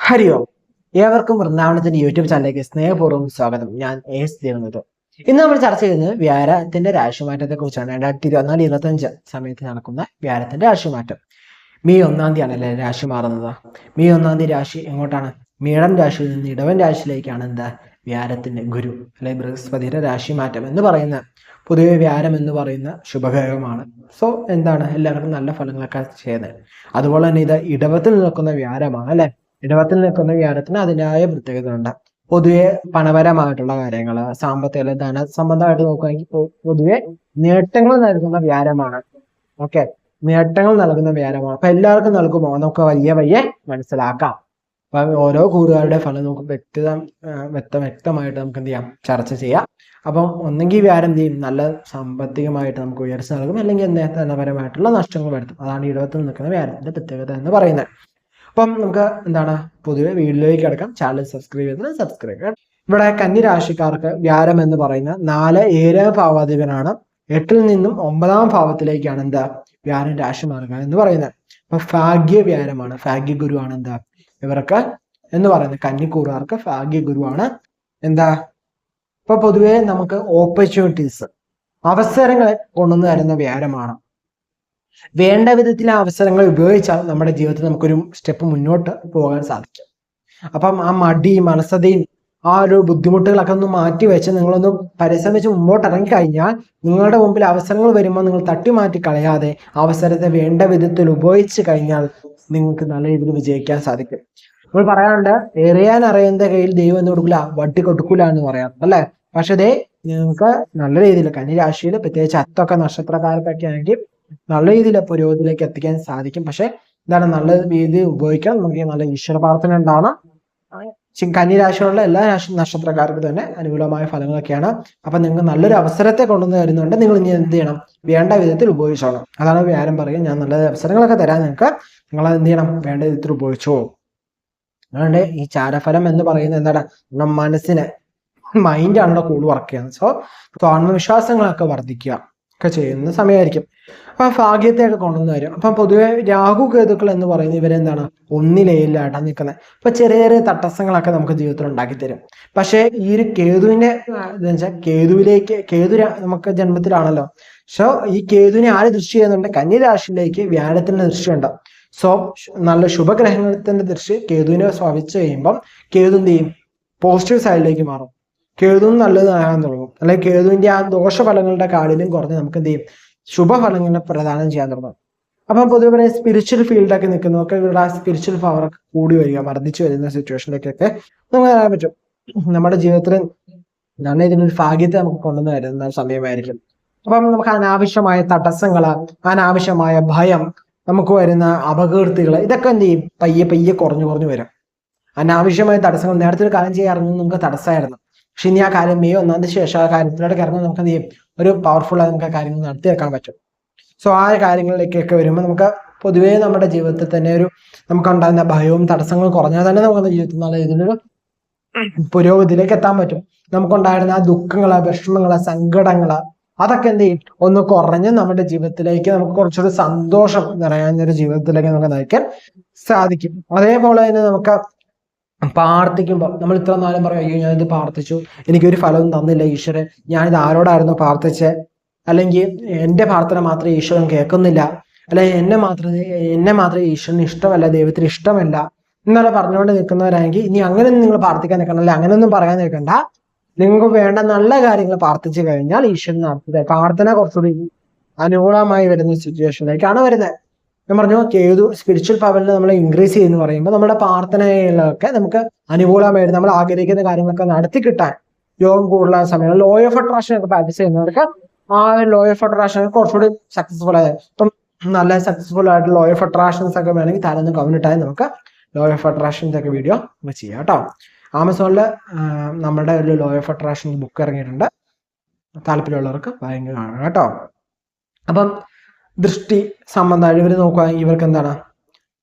ഹരി ഓം. ഏവർക്കും വൃന്ദാവനത്തിന്റെ യൂട്യൂബ് ചാനലിലേക്ക് സ്നേഹപൂർവ്വം സ്വാഗതം. ഞാൻ എസ് ദേവനന്ദ. ഇന്ന് നമ്മൾ ചർച്ച ചെയ്യുന്നത് വ്യാഴത്തിന്റെ രാശിമാറ്റത്തെ കുറിച്ചാണ്. 2024-25 സമയത്ത് നടക്കുന്ന വ്യാഴത്തിന്റെ രാശിമാറ്റം. മെയ് 1 തീയതിയാണല്ലേ രാശി മാറുന്നത്. മെയ് 1 രാശി എങ്ങോട്ടാണ്? മീനം രാശിയിൽ നിന്ന് ഇടവൻ രാശിയിലേക്കാണ് എന്താ വ്യാഴത്തിന്റെ ഗുരു അല്ലെ ബൃഹസ്പതിയുടെ രാശി മാറ്റം എന്ന് പറയുന്ന പൊതുവെ വ്യാഴം എന്ന് പറയുന്ന ശുഭഗ്രഹമാണ്. സോ എന്താണ് എല്ലാവർക്കും നല്ല ഫലങ്ങളൊക്കെ ചെയ്യുന്നത്. അതുപോലെ തന്നെ ഇത് ഇടവത്തിൽ നിൽക്കുന്ന വ്യാഴമാണ് അല്ലെ. ഇടവത്തിൽ നിൽക്കുന്ന വ്യാഴത്തിന് അതിൻ്റെതായ പ്രത്യേകത ഉണ്ട്. പൊതുവെ പണപരമായിട്ടുള്ള കാര്യങ്ങൾ, സാമ്പത്തിക ധന സംബന്ധമായിട്ട് നോക്കുകയാണെങ്കിൽ പൊതുവെ നേട്ടങ്ങൾ നൽകുന്ന വ്യാഴമാണ്. ഓക്കെ, നേട്ടങ്ങൾ നൽകുന്ന വ്യാഴമാണ്. അപ്പൊ എല്ലാവർക്കും നൽകുമോ നമുക്ക് വലിയ മനസ്സിലാക്കാം. അപ്പൊ ഓരോ കൂറുകാരുടെ ഫലം നമുക്ക് വ്യക്തമായിട്ട് നമുക്ക് എന്ത് ചെയ്യാം, ചർച്ച ചെയ്യാം. അപ്പം ഒന്നെങ്കിൽ വ്യാഴം എന്ത് ചെയ്യും, നല്ല സാമ്പത്തികമായിട്ട് നമുക്ക് ഉയർച്ച നൽകും, അല്ലെങ്കിൽ ധനപരമായിട്ടുള്ള നഷ്ടങ്ങൾ വരുത്തും. അതാണ് ഇടവത്തിൽ നിൽക്കുന്ന വ്യാഴത്തിന്റെ പ്രത്യേകത എന്ന് പറയുന്നത്. അപ്പം നമുക്ക് എന്താണ് പൊതുവെ വീഡിയോയിലേക്ക് കിടക്കാം. ചാനൽ സബ്സ്ക്രൈബ് ചെയ്ത് സബ്സ്ക്രൈബ് ചെയ്യാം. ഇവിടെ കന്നി രാശിക്കാർക്ക് വ്യാഴം എന്ന് പറയുന്ന 4-7 ഭാവാധിപനാണ്. 8-ൽ നിന്നും 9-ാം ഭാവത്തിലേക്കാണ് എന്താ വ്യാഴം രാശി മാറുക എന്ന് പറയുന്നത്. അപ്പൊ ഭാഗ്യ വ്യാഴമാണ്, ഭാഗ്യ ഗുരുവാണ് എന്താ ഇവർക്ക് എന്ന് പറയുന്നത്. കന്നിക്കൂറുകാർക്ക് ഭാഗ്യ ഗുരുവാണ് എന്താ. ഇപ്പൊ പൊതുവെ നമുക്ക് ഓപ്പർച്യൂണിറ്റീസ്, അവസരങ്ങളെ കൊണ്ടുവന്ന് തരുന്ന വ്യാഴമാണ്. വേണ്ട വിധത്തിൽ അവസരങ്ങൾ ഉപയോഗിച്ചാൽ നമ്മുടെ ജീവിതത്തിൽ നമുക്കൊരു സ്റ്റെപ്പ് മുന്നോട്ട് പോകാൻ സാധിക്കും. അപ്പം ആ മടിയും മനസ്സതയും ആ ഒരു ബുദ്ധിമുട്ടുകളൊക്കെ ഒന്ന് മാറ്റി വെച്ച് നിങ്ങളൊന്ന് പരിശ്രമിച്ച് മുമ്പോട്ട് ഇറങ്ങിക്കഴിഞ്ഞാൽ നിങ്ങളുടെ മുമ്പിൽ അവസരങ്ങൾ വരുമ്പോൾ നിങ്ങൾ തട്ടി മാറ്റി കളയാതെ അവസരത്തെ വേണ്ട വിധത്തിൽ ഉപയോഗിച്ച് കഴിഞ്ഞാൽ നിങ്ങൾക്ക് നല്ല രീതിയിൽ വിജയിക്കാൻ സാധിക്കും. നമ്മൾ പറയാറുണ്ട്, എറിയാൻ അറിയുന്ന കയ്യിൽ ദൈവം എന്ന് കൊടുക്കില്ല, വട്ടി കൊടുക്കൂല എന്ന് പറയാം അല്ലെ. പക്ഷെ അതേ നിങ്ങൾക്ക് നല്ല രീതിയിൽ കന്നിരാശിയിൽ പ്രത്യേകിച്ച് അത്തൊക്കെ നക്ഷത്രക്കാർക്കൊക്കെ ആണെങ്കിൽ നല്ല രീതിയിൽ പുരോഗതിയിലേക്ക് എത്തിക്കാൻ സാധിക്കും. പക്ഷെ എന്താണ് നല്ല രീതിയിൽ ഉപയോഗിക്കാൻ നമുക്ക് നല്ല ഈശ്വര പ്രാർത്ഥന ഉണ്ടാവണം. കന്നിരാശിയുള്ള എല്ലാ നക്ഷത്രക്കാർക്കും തന്നെ അനുകൂലമായ ഫലങ്ങളൊക്കെയാണ്. അപ്പൊ നിങ്ങൾക്ക് നല്ലൊരു അവസരത്തെ കൊണ്ടുവന്ന് തരുന്നുണ്ട്. നിങ്ങൾ ഇനി എന്ത് ചെയ്യണം, വേണ്ട വിധത്തിൽ ഉപയോഗിച്ചോണം. അതാണ് വ്യാഴം പറയും, ഞാൻ നല്ല അവസരങ്ങളൊക്കെ തരാൻ നിങ്ങൾക്ക്, നിങ്ങൾ എന്ത് ചെയ്യണം, വേണ്ട വിധത്തിൽ ഉപയോഗിച്ചോ. അതുകൊണ്ട് ഈ ചാരഫലം എന്ന് പറയുന്നത് എന്താണ്, നമ്മുടെ മനസ്സിനെ മൈൻഡാണ് കൂടുതൽ വർക്ക് ചെയ്യുന്നത്. സോ ആത്മവിശ്വാസങ്ങളൊക്കെ വർദ്ധിക്കുക ഒക്കെ ചെയ്യുന്ന സമയമായിരിക്കും. അപ്പൊ ഭാഗ്യത്തെയൊക്കെ കൊണ്ടുവന്ന് വരും. അപ്പൊ പൊതുവെ രാഹു കേതുക്കൾ എന്ന് പറയുന്നത് ഇവരെന്താണ്, ഒന്നിലേയില്ലാട്ടാ നിൽക്കുന്നത്. അപ്പൊ ചെറിയ ചെറിയ തടസ്സങ്ങളൊക്കെ നമുക്ക് ജീവിതത്തിൽ ഉണ്ടാക്കി തരും. പക്ഷെ ഈ ഒരു കേതുവിന്റെ ഇതെന്ന് വെച്ചാൽ കേതു നമുക്ക് ജന്മത്തിലാണല്ലോ. സോ ഈ കേതുവിനെ ആര് ദൃഷ്ടി ചെയ്യുന്നുണ്ട്, കന്നിരാശിയിലേക്ക് വ്യാഴത്തിന്റെ ദൃഷ്ടിയുണ്ട്. സോ നല്ല ശുഭഗ്രഹത്തിന്റെ ദൃഷ്ടി കേതുവിനെ സ്വാഭിച്ചു കഴിയുമ്പം കേതു എന്ത് ചെയ്യും, പോസിറ്റീവ് സൈഡിലേക്ക് മാറും. കേതുവും നല്ലതാകാൻ തുടങ്ങും. അല്ലെങ്കിൽ കേതുവിന്റെ ആ ദോഷഫലങ്ങളുടെ കാഠിന്യം കുറഞ്ഞ് നമുക്ക് എന്ത് ചെയ്യും, ശുഭഫലങ്ങളെ പ്രദാനം ചെയ്യാൻ തുടങ്ങും. അപ്പം പൊതുവെ പറയാം, സ്പിരിച്വൽ ഫീൽഡൊക്കെ നിൽക്കുന്നതൊക്കെ ഇവരുടെ ആ സ്പിരിച്വൽ പവറൊക്കെ കൂടി വരിക, വർദ്ധിച്ചു വരുന്ന സിറ്റുവേഷനിലേക്കൊക്കെ നമുക്ക് വരാൻ പറ്റും. നമ്മുടെ ജീവിതത്തിൽ നല്ല ഇതിനൊരു ഭാഗ്യത്തെ നമുക്ക് കൊണ്ടുവന്ന് വരുന്ന സമയമായിരിക്കും. അപ്പം നമുക്ക് അനാവശ്യമായ തടസ്സങ്ങള്, അനാവശ്യമായ ഭയം, നമുക്ക് വരുന്ന അപകീർത്തികൾ, ഇതൊക്കെ എന്ത് ചെയ്യും, പയ്യെ കുറഞ്ഞു വരും. അനാവശ്യമായ തടസ്സങ്ങൾ നേരത്തെ ഒരു കാര്യം ചെയ്യാറുണ്ട്, നമുക്ക് തടസ്സമായിരുന്നു. പക്ഷെ ഇനി ആ കാര്യം മെയ് 1 ശേഷം ആ കാര്യത്തിലോട്ട് ഇറങ്ങുമ്പോൾ നമുക്ക് എന്ത് ചെയ്യും, ഒരു പവർഫുൾ ആയി നമുക്ക് കാര്യങ്ങൾ നടത്തിയെടുക്കാൻ പറ്റും. സോ ആ കാര്യങ്ങളിലേക്കൊക്കെ വരുമ്പോൾ നമുക്ക് പൊതുവേ നമ്മുടെ ജീവിതത്തിൽ തന്നെ നമുക്കുണ്ടാകുന്ന ഭയവും തടസ്സങ്ങളും കുറഞ്ഞാൽ തന്നെ നമുക്ക് ജീവിതത്തിൽ നല്ല ഇതിലൊരു പുരോഗതിയിലേക്ക് എത്താൻ പറ്റും. നമുക്കുണ്ടായിരുന്ന ആ ദുഃഖങ്ങള്, വിഷമങ്ങള്, സങ്കടങ്ങള്, അതൊക്കെ എന്ത് ചെയ്യും, ഒന്ന് കുറഞ്ഞ് നമ്മുടെ ജീവിതത്തിലേക്ക് നമുക്ക് കുറച്ചുകൂടി സന്തോഷം നിറയാവുന്ന ഒരു ജീവിതത്തിലേക്ക് നമുക്ക് നയിക്കാൻ സാധിക്കും. അതേപോലെ തന്നെ നമുക്ക് പ്രാർത്ഥിക്കുമ്പോൾ നമ്മൾ ഇത്ര നാളും പറയും, അയ്യോ ഞാനിത് പ്രാർത്ഥിച്ചു, എനിക്കൊരു ഫലവും തന്നില്ല ഈശ്വരൻ, ഞാനിത് ആരോടായിരുന്നു പ്രാർത്ഥിച്ചത്, അല്ലെങ്കിൽ എൻ്റെ പ്രാർത്ഥന മാത്രമേ ഈശ്വരൻ കേൾക്കുന്നില്ല, അല്ലെങ്കിൽ എന്നെ മാത്രമേ ഈശ്വരന് ഇഷ്ടമല്ല, ദൈവത്തിന് ഇഷ്ടമല്ല എന്നല്ല പറഞ്ഞുകൊണ്ട് നിൽക്കുന്നവരാണെങ്കിൽ ഇനി അങ്ങനെ നിങ്ങൾ പ്രാർത്ഥിക്കാൻ നിൽക്കണം. അല്ലെ, അങ്ങനെയൊന്നും പറയാൻ നിൽക്കണ്ട. നിങ്ങൾക്ക് വേണ്ട നല്ല കാര്യങ്ങൾ പ്രാർത്ഥിച്ചു കഴിഞ്ഞാൽ ഈശ്വരൻ നടത്തുക. പ്രാർത്ഥന കുറച്ചുകൂടി അനുകൂലമായി വരുന്ന സിറ്റുവേഷനിലേക്കാണ് വരുന്നത്. ഞാൻ പറഞ്ഞു, കേതു സ്പിരിച്വൽ പവറിൽ നമ്മൾ ഇൻക്രീസ് ചെയ്യുന്ന പറയുമ്പോൾ നമ്മുടെ പ്രാർത്ഥനയിലൊക്കെ നമുക്ക് അനുകൂലമായിട്ട് നമ്മൾ ആഗ്രഹിക്കുന്ന കാര്യങ്ങളൊക്കെ നടത്തി കിട്ടാൻ യോഗം കൂടുതലുള്ള സമയങ്ങളിൽ ലോ ഓഫ് അട്രാക്ഷൻ ഒക്കെ പ്രാക്ടീസ് ചെയ്യുന്നവർക്ക് ആ ലോ ഓഫ് അട്രാക്ഷൻ കുറച്ചുകൂടി സക്സസ്ഫുൾ ആയത്. ഇപ്പം നല്ല സക്സസ്ഫുൾ ആയിട്ട് ലോ ഓഫ് അട്രാക്ഷൻസ് ഒക്കെ വേണമെങ്കിൽ താരൊന്ന് കമ്മിറ്റായി നമുക്ക് ലോ ഓഫ് അട്രാക്ഷൻസ് ഒക്കെ വീഡിയോ നമുക്ക് ചെയ്യാം കേട്ടോ. ആമസോണിൽ നമ്മുടെ ഒരു ലോ ഓഫ് അട്രാക്ഷൻ ബുക്ക് ഇറങ്ങിയിട്ടുണ്ട്, താല്പര്യമുള്ളവർക്ക് ഭയങ്കര കാണാം കേട്ടോ. അപ്പം ദൃഷ്ടി സംബന്ധമായി ഇവർ നോക്കുകയാണെങ്കിൽ ഇവർക്ക് എന്താണ്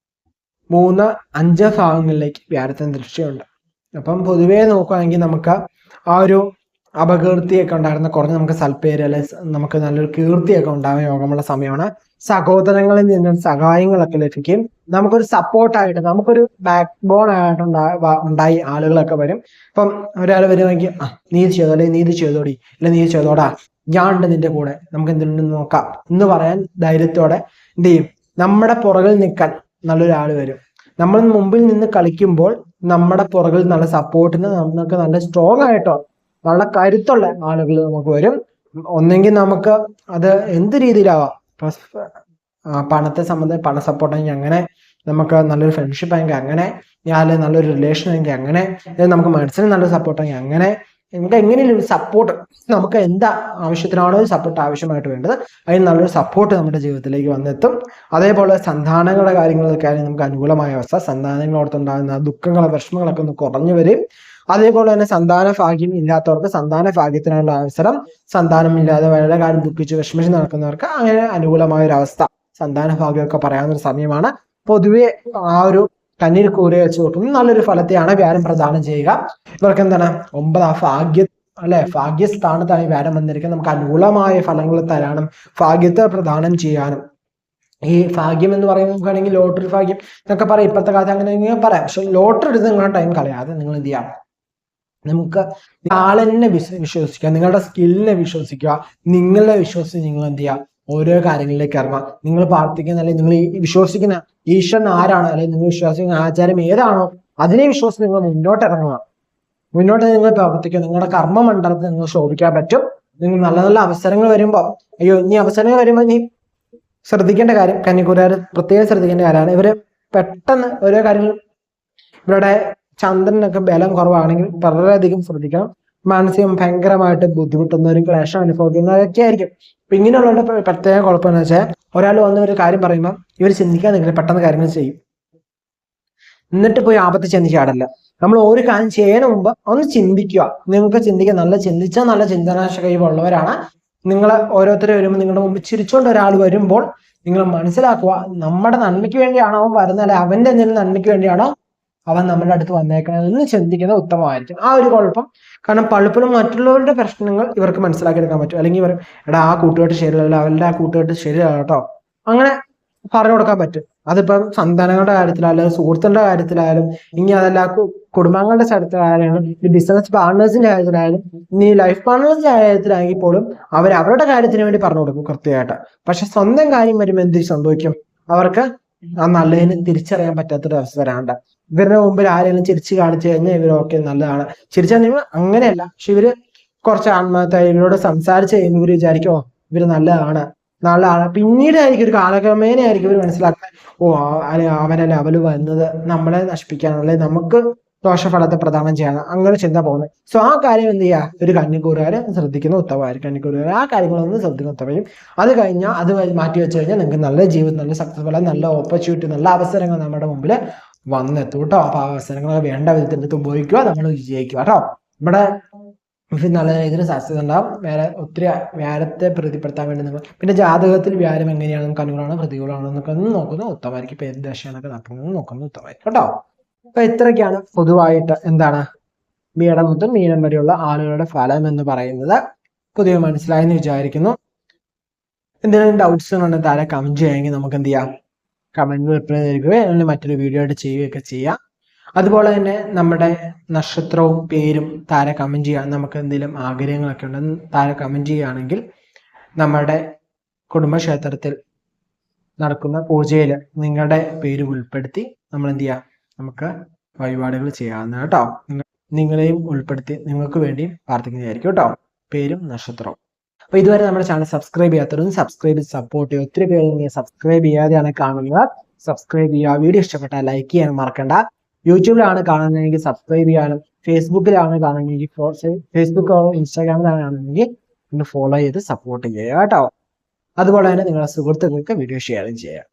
3-5 ഭാഗങ്ങളിലേക്ക് വ്യാഴത്തിന് ദൃഷ്ടിയുണ്ട്. അപ്പം പൊതുവേ നോക്കുകയാണെങ്കിൽ നമുക്ക് ആ ഒരു അപകീർത്തിയൊക്കെ ഉണ്ടായിരുന്ന കുറഞ്ഞ് നമുക്ക് സൽപ്പേര്, അല്ലെ നമുക്ക് നല്ലൊരു കീർത്തിയൊക്കെ ഉണ്ടാകാൻ യോഗമുള്ള സമയമാണ്. സഹോദരങ്ങളിൽ നിന്നും സഹായങ്ങളൊക്കെ ലഭിക്കും. നമുക്കൊരു സപ്പോർട്ടായിട്ട്, നമുക്കൊരു ബാക്ക് ബോൺ ആയിട്ട് ഉണ്ടായി ആളുകളൊക്കെ വരും. ഇപ്പം ഒരാൾ വരുമെങ്കിൽ നീ ഇത് ചെയ്തോ, അല്ലെങ്കിൽ നീ ഇത് ചെയ്തോടി, അല്ലെ നീ ചെയ്തോടാ, ഞാൻ ഉണ്ട് നിന്റെ കൂടെ, നമുക്ക് എന്തുണ്ടെന്ന് നോക്കാം എന്ന് പറയാൻ ധൈര്യത്തോടെ എന്ത് ചെയ്യും, നമ്മുടെ പുറകിൽ നിൽക്കാൻ നല്ലൊരാൾ വരും. നമ്മൾ മുമ്പിൽ നിന്ന് കളിക്കുമ്പോൾ നമ്മുടെ പുറകിൽ നല്ല സപ്പോർട്ടിന് നമുക്ക് നല്ല സ്ട്രോങ് ആയിട്ടോ നല്ല കരുത്തുള്ള ആളുകൾ നമുക്ക് വരും. ഒന്നെങ്കിൽ നമുക്ക് അത് എന്ത് രീതിയിലാവാം, പണത്തെ സംബന്ധിച്ച് പണ സപ്പോർട്ടെങ്കിൽ അങ്ങനെ, നമുക്ക് നല്ലൊരു ഫ്രണ്ട്ഷിപ്പ് ആയെങ്കിൽ അങ്ങനെ, ഞാൻ നല്ലൊരു റിലേഷൻ ആയെങ്കിൽ അങ്ങനെ, നമുക്ക് മനസ്സിന് നല്ലൊരു സപ്പോർട്ടെങ്കിൽ അങ്ങനെ, നമുക്ക് എങ്ങനെയും സപ്പോർട്ട്, നമുക്ക് എന്താ ആവശ്യത്തിനാണോ സപ്പോർട്ട് ആവശ്യമായിട്ട് വേണ്ടത് അതിന് നല്ലൊരു സപ്പോർട്ട് നമ്മുടെ ജീവിതത്തിലേക്ക് വന്നെത്തും. അതേപോലെ സന്താനങ്ങളുടെ കാര്യങ്ങളൊക്കെ ആയാലും നമുക്ക് അനുകൂലമായ അവസ്ഥ, സന്താനങ്ങളോടത്തുണ്ടാകുന്ന ദുഃഖങ്ങളോ വിഷമങ്ങളൊക്കെ ഒന്ന് കുറഞ്ഞു വരും. അതേപോലെ തന്നെ സന്താന ഭാഗ്യം ഇല്ലാത്തവർക്ക് സന്താന ഭാഗ്യത്തിനുള്ള അവസരം, സന്താനം ഇല്ലാതെ വളരെ കാലം ദുഃഖിച്ച് വിഷമിച്ച് നടക്കുന്നവർക്ക് അങ്ങനെ അനുകൂലമായ ഒരു അവസ്ഥ, സന്താന ഭാഗ്യമൊക്കെ പറയാവുന്ന ഒരു സമയമാണ്. പൊതുവെ ആ ഒരു കന്നിൽ കൂര വെച്ച് നോക്കുമ്പോൾ നല്ലൊരു ഫലത്തെയാണ് വ്യാഴം പ്രദാനം ചെയ്യുക. ഇവർക്ക് എന്താണ് 9 ഭാഗ്യ ഭാഗ്യസ്ഥാനത്താണ് വ്യാഴം വന്നിരിക്കുന്നത്. നമുക്ക് അനുകൂലമായ ഫലങ്ങൾ തരാനും ഭാഗ്യത്തെ പ്രദാനം ചെയ്യാനും. ഈ ഭാഗ്യം എന്ന് പറയുമ്പോൾ നമുക്കാണെങ്കിൽ ലോട്ടറി ഭാഗ്യം എന്നൊക്കെ പറയാം, ഇപ്പോഴത്തെ കാലത്ത് അങ്ങനെ പറയാം. പക്ഷെ ലോട്ടറി എടുത്ത് നിങ്ങളുടെ ടൈം കളയാതെ നിങ്ങൾ എന്ത് ചെയ്യാം, നമുക്ക് ആളെന്നെ വിശ്വസിക്കുക, നിങ്ങളുടെ സ്കില്ലിനെ വിശ്വസിക്കുക, നിങ്ങളെ വിശ്വസിച്ച് നിങ്ങൾ എന്ത് ചെയ്യുക, ഓരോ കാര്യങ്ങളിലേക്ക് ഇറങ്ങുക. നിങ്ങൾ പ്രാർത്ഥിക്കുന്ന അല്ലെങ്കിൽ നിങ്ങൾ വിശ്വസിക്കുന്ന ഈശ്വരൻ ആരാണോ, അല്ലെങ്കിൽ നിങ്ങൾ വിശ്വസിക്കുന്ന ആചാരം ഏതാണോ അതിനെ വിശ്വസിച്ച് നിങ്ങൾ മുന്നോട്ട് ഇറങ്ങുക. മുന്നോട്ട് നിങ്ങൾ പ്രവർത്തിക്കുക, നിങ്ങളുടെ കർമ്മമണ്ഡലത്തിൽ നിങ്ങൾ ശോഭിക്കാൻ പറ്റും. നിങ്ങൾ നല്ല നല്ല അവസരങ്ങൾ വരുമ്പോൾ, ഇനി അവസരങ്ങൾ വരുമ്പോൾ നീ ശ്രദ്ധിക്കേണ്ട കാര്യം, കന്നിക്കൂറുകാർ പ്രത്യേകം ശ്രദ്ധിക്കേണ്ട കാര്യമാണ്. ഇവര് പെട്ടെന്ന് ഓരോ കാര്യങ്ങൾ, ഇവരുടെ ചന്ദ്രനൊക്കെ ബലം കുറവാണെങ്കിൽ വളരെയധികം ശ്രദ്ധിക്കണം. മാനസികം ഭയങ്കരമായിട്ട് ബുദ്ധിമുട്ടുന്നവരും ക്ലേശം അനുഭവിക്കുന്നവരൊക്കെ ആയിരിക്കും. അപ്പൊ ഇങ്ങനെയുള്ളവരുടെ പ്രത്യേക കുഴപ്പമെന്ന് വെച്ചാൽ, ഒരാൾ വന്ന ഒരു കാര്യം പറയുമ്പോൾ ഇവർ ചിന്തിക്കാൻ നിൽക്കില്ല, പെട്ടെന്ന് കാര്യങ്ങൾ ചെയ്യും, എന്നിട്ട് പോയി ആപത്ത് ചെന്ന് ചാടല്ല. നമ്മൾ ഒരു കാര്യം ചെയ്യുന്നതിന് മുമ്പ് ഒന്ന് ചിന്തിക്കുക. നിങ്ങൾക്ക് ചിന്തിക്കാൻ ചിന്തിച്ചാൽ നല്ല ചിന്തനാശ കഴിവുള്ളവരാണ് നിങ്ങൾ. ഓരോരുത്തരും വരുമ്പോൾ നിങ്ങളുടെ മുമ്പ് ചിരിച്ചുകൊണ്ട് ഒരാൾ വരുമ്പോൾ നിങ്ങൾ മനസ്സിലാക്കുക, നമ്മുടെ നന്മയ്ക്ക് വേണ്ടിയാണോ അവൻ വരുന്നത്, അല്ലെ അവന്റെ എന്തെങ്കിലും നന്മയ്ക്ക് വേണ്ടിയാണോ അവൻ നമ്മുടെ അടുത്ത് വന്നേക്കണമെന്ന് ചിന്തിക്കുന്നത് ഉത്തമമായിരിക്കും. ആ ഒരു കുഴപ്പം, കാരണം പലപ്പോഴും മറ്റുള്ളവരുടെ പ്രശ്നങ്ങൾ ഇവർക്ക് മനസ്സിലാക്കിയെടുക്കാൻ പറ്റും. അല്ലെങ്കിൽ ഇവർ ആ കൂട്ടുകെട്ട് ശരിയല്ല, അവരുടെ ആ കൂട്ടുകെട്ട് ശരിയല്ല കേട്ടോ, അങ്ങനെ പറഞ്ഞു കൊടുക്കാൻ പറ്റും. അതിപ്പം സന്താനങ്ങളുടെ കാര്യത്തിലായാലും സുഹൃത്തുക്കളുടെ കാര്യത്തിലായാലും, ഇനി അതല്ല കുടുംബങ്ങളുടെ കാര്യത്തിലായാലും, ഈ ബിസിനസ് പാർട്ട്നേഴ്സിന്റെ കാര്യത്തിലായാലും, ഇനി ലൈഫ് പാർട്ട്നേഴ്സിന്റെ കാര്യത്തിലാണെങ്കിൽ പോലും അവരുടെ കാര്യത്തിന് വേണ്ടി പറഞ്ഞു കൊടുക്കും കൃത്യമായിട്ട്. പക്ഷെ സ്വന്തം കാര്യം വരുമ്പോൾ എന്ത് സംഭവിക്കും, അവർക്ക് ആ നല്ലതിന് തിരിച്ചറിയാൻ പറ്റാത്തൊരു അവസ്ഥ വരാണ്ട്. ഇവരുടെ മുമ്പിൽ ആരെങ്കിലും ചിരിച്ചു കാണിച്ചു കഴിഞ്ഞാൽ ഇവരൊക്കെ നല്ലതാണ്, ചിരിച്ചു കഴിഞ്ഞാൽ അങ്ങനെയല്ല. പക്ഷെ ഇവര് കുറച്ച് ആത്മാർത്ഥമായി ഇവരോട് സംസാരിച്ച് കഴിയുമ്പോൾ ഇവര് വിചാരിക്കും ഇവര് നല്ലതാണ്. പിന്നീട് ആയിരിക്കും ഒരു കാലക്രമേണ ആയിരിക്കും ഇവർ മനസ്സിലാക്കുന്നത്, അവനല്ല അവല് വന്നത് നമ്മളെ നശിപ്പിക്കാനുള്ള, നമുക്ക് ദോഷഫലത്തെ പ്രദാനം ചെയ്യണം, അങ്ങനെ ചിന്ത പോകുന്നത്. സോ ആ കാര്യം എന്ത് ചെയ്യുക, ഒരു കന്നിക്കൂറുകാർ ശ്രദ്ധിക്കുന്ന ഉത്തമമായിരിക്കും. കന്നിക്കൂറുകാർ ആ കാര്യങ്ങളൊന്നും ശ്രദ്ധിക്കുന്ന ഉത്തമയും. അത് കഴിഞ്ഞാൽ അത് മാറ്റി വെച്ച് കഴിഞ്ഞാൽ നിങ്ങൾക്ക് നല്ല ജീവിതം, നല്ല സക്സസ്ഫുൾ, നല്ല ഓപ്പർച്യൂണിറ്റി, നല്ല അവസരങ്ങൾ നമ്മുടെ മുമ്പിൽ വന്നെത്തും കേട്ടോ. അപ്പൊ ആ അവസരങ്ങൾ വേണ്ട വിധത്തിൽ ഉപയോഗിക്കുക, നമ്മൾ വിജയിക്കുക കേട്ടോ. നമ്മുടെ നല്ല രീതിയിൽ സക്സസ് ഉണ്ടാവും. ഒത്തിരി വ്യാഴത്തെ പ്രതിപ്പെടുത്താൻ വേണ്ടി നിങ്ങൾ പിന്നെ ജാതകത്തിൽ വ്യാഴം എങ്ങനെയാണ്, നമുക്ക് അനുകൂലമാണോ പ്രതികൂലമാണോ എന്നൊക്കെ ഒന്ന് നോക്കുന്നത് ഉത്തമമായിരിക്കും. ഇപ്പൊ ഏത് ദശയാണൊക്കെ നടക്കുന്നത് നോക്കുന്നത് ഉത്തമമായിരിക്കും കേട്ടോ. അപ്പൊ ഇത്രയൊക്കെയാണ് പൊതുവായിട്ട് എന്താണ് മേടം മുതൽ മീനം വരെയുള്ള ആളുകളുടെ ഫലം എന്ന് പറയുന്നത്. പൊതുവെ മനസ്സിലായെന്ന് വിചാരിക്കുന്നു. എന്തെങ്കിലും ഡൗട്ട്സ് ഉണ്ടെങ്കിൽ താഴെ കമന്റ് ചെയ്യുമെങ്കിൽ നമുക്ക് എന്ത് ചെയ്യാം, കമന്റ് റിപ്ലൈ നൽകുകയോ അല്ലെങ്കിൽ മറ്റൊരു വീഡിയോ ആയിട്ട് ചെയ്യുകയൊക്കെ ചെയ്യാം. അതുപോലെ തന്നെ നമ്മുടെ നക്ഷത്രവും പേരും താഴെ കമന്റ് ചെയ്യാൻ, നമുക്ക് എന്തെങ്കിലും ആഗ്രഹങ്ങളൊക്കെ ഉണ്ടെന്ന് താഴെ കമന്റ് ചെയ്യുകയാണെങ്കിൽ നമ്മുടെ കുടുംബക്ഷേത്രത്തിൽ നടക്കുന്ന പൂജയിൽ നിങ്ങളുടെ പേര് ഉൾപ്പെടുത്തി നമ്മൾ എന്ത് ചെയ്യാം, നമുക്ക് വഴിപാടുകൾ ചെയ്യാവുന്ന കേട്ടോ. നിങ്ങളെയും ഉൾപ്പെടുത്തി നിങ്ങൾക്ക് വേണ്ടിയും പ്രാർത്ഥിക്കുന്നതായിരിക്കും കേട്ടോ, പേരും നക്ഷത്രവും. അപ്പൊ ഇതുവരെ നമ്മുടെ ചാനൽ സബ്സ്ക്രൈബ് ചെയ്യാത്തവരും സബ്സ്ക്രൈബ് ചെയ്ത് സപ്പോർട്ട് ചെയ്യുക. ഒത്തിരി പേര് സബ്സ്ക്രൈബ് ചെയ്യാതെയാണ് കാണുന്നത്, സബ്സ്ക്രൈബ് ചെയ്യുക. വീഡിയോ ഇഷ്ടപ്പെട്ടാൽ ലൈക്ക് ചെയ്യാൻ മറക്കണ്ട. യൂട്യൂബിലാണ് കാണുന്നതെങ്കിൽ സബ്സ്ക്രൈബ് ചെയ്യാനും, ഫേസ്ബുക്കിലാണ് കാണുന്നതെങ്കിൽ ഫേസ്ബുക്കോ ഇൻസ്റ്റാഗ്രാമിലാണ് കാണുന്നതെങ്കിൽ ഒന്ന് ഫോളോ ചെയ്ത് സപ്പോർട്ട് ചെയ്യുക കേട്ടോ. അതുപോലെ തന്നെ നിങ്ങളുടെ സുഹൃത്തുക്കൾക്ക് വീഡിയോ ഷെയറും ചെയ്യുക.